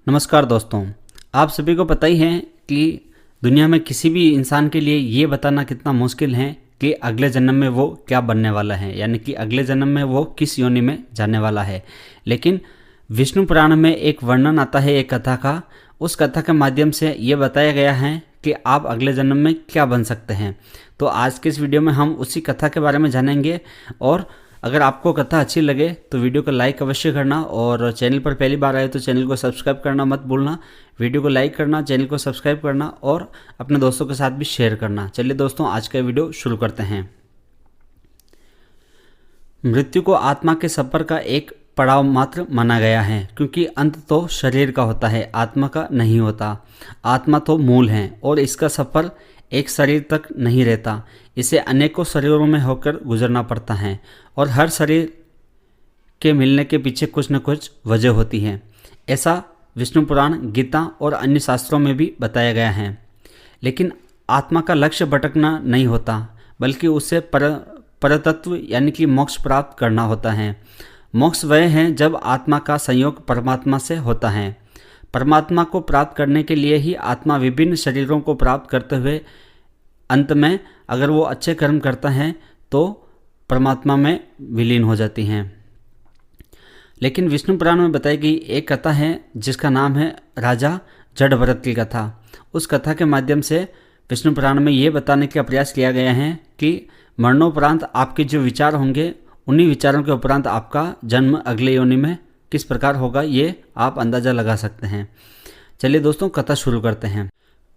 नमस्कार दोस्तों, आप सभी को पता ही है कि दुनिया में किसी भी इंसान के लिए ये बताना कितना मुश्किल है कि अगले जन्म में वो क्या बनने वाला है, यानी कि अगले जन्म में वो किस योनि में जाने वाला है। लेकिन विष्णु पुराण में एक वर्णन आता है एक कथा का। उस कथा के माध्यम से ये बताया गया है कि आप अगले जन्म में क्या बन सकते हैं। तो आज के इस वीडियो में हम उसी कथा के बारे में जानेंगे। और अगर आपको कथा अच्छी लगे तो वीडियो को लाइक अवश्य करना, और चैनल पर पहली बार आए तो चैनल को सब्सक्राइब करना मत भूलना। वीडियो को लाइक करना, चैनल को सब्सक्राइब करना और अपने दोस्तों के साथ भी शेयर करना। चलिए दोस्तों, आज का वीडियो शुरू करते हैं। मृत्यु को आत्मा के सफर का एक पड़ाव मात्र माना गया है, क्योंकि अंत तो शरीर का होता है, आत्मा का नहीं होता। आत्मा तो मूल है और इसका सफर एक शरीर तक नहीं रहता, इसे अनेकों शरीरों में होकर गुजरना पड़ता है। और हर शरीर के मिलने के पीछे कुछ न कुछ वजह होती है। ऐसा विष्णु पुराण, गीता और अन्य शास्त्रों में भी बताया गया है। लेकिन आत्मा का लक्ष्य भटकना नहीं होता, बल्कि उससे परतत्व यानी कि मोक्ष प्राप्त करना होता है। मोक्ष वह है जब आत्मा का संयोग परमात्मा से होता है। परमात्मा को प्राप्त करने के लिए ही आत्मा विभिन्न शरीरों को प्राप्त करते हुए अंत में अगर वो अच्छे कर्म करता है तो परमात्मा में विलीन हो जाती हैं। लेकिन विष्णु पुराण में बताई गई एक कथा है जिसका नाम है राजा जड़भरत की कथा। उस कथा के माध्यम से विष्णु पुराण में ये बताने का प्रयास किया गया है कि मरणोपरांत आपके जो विचार होंगे, उन्हीं विचारों के उपरांत आपका जन्म अगले योनि में किस प्रकार होगा, ये आप अंदाज़ा लगा सकते हैं। चलिए दोस्तों, कथा शुरू करते हैं।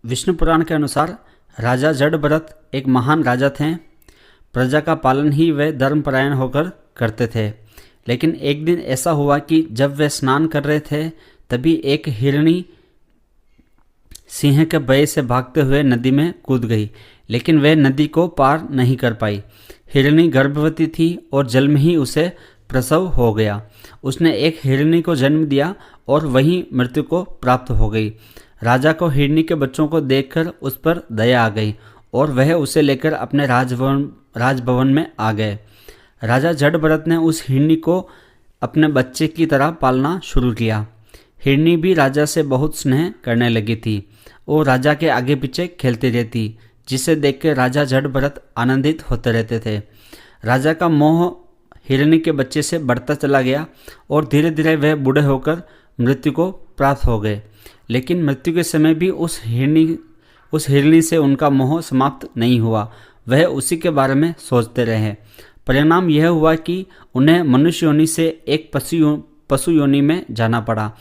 विष्णु पुराण के अनुसार राजा जड़भरत एक महान राजा थे। प्रजा का पालन ही वे धर्मपरायण होकर करते थे। लेकिन एक दिन ऐसा हुआ कि जब वे स्नान कर रहे थे, तभी एक हिरणी सिंह के भय से भागते हुए नदी में कूद गई, लेकिन वह नदी को पार नहीं कर पाई। हिरणी गर्भवती थी और जल में ही उसे प्रसव हो गया। उसने एक हिरणी को जन्म दिया और वहीं मृत्यु को प्राप्त हो गई। राजा को हिरणी के बच्चों को देखकर उस पर दया आ गई और वह उसे लेकर अपने राजभवन में आ गए। राजा जड़भरत ने उस हिरणी को अपने बच्चे की तरह पालना शुरू किया। हिरणी भी राजा से बहुत स्नेह करने लगी थी। वो राजा के आगे पीछे खेलती रहती, जिसे देखकर राजा जड़भरत आनंदित होते रहते थे। राजा का मोह हिरणी के बच्चे से बढ़ता चला गया और धीरे धीरे वह बूढ़े होकर मृत्यु को प्राप्त हो गए। लेकिन मृत्यु के समय भी उस हिरणी से उनका मोह समाप्त नहीं हुआ। वह उसी के बारे में सोचते रहे। परिणाम यह हुआ कि उन्हें मनुष्य योनि से एक पशु योनि में जाना पड़ा।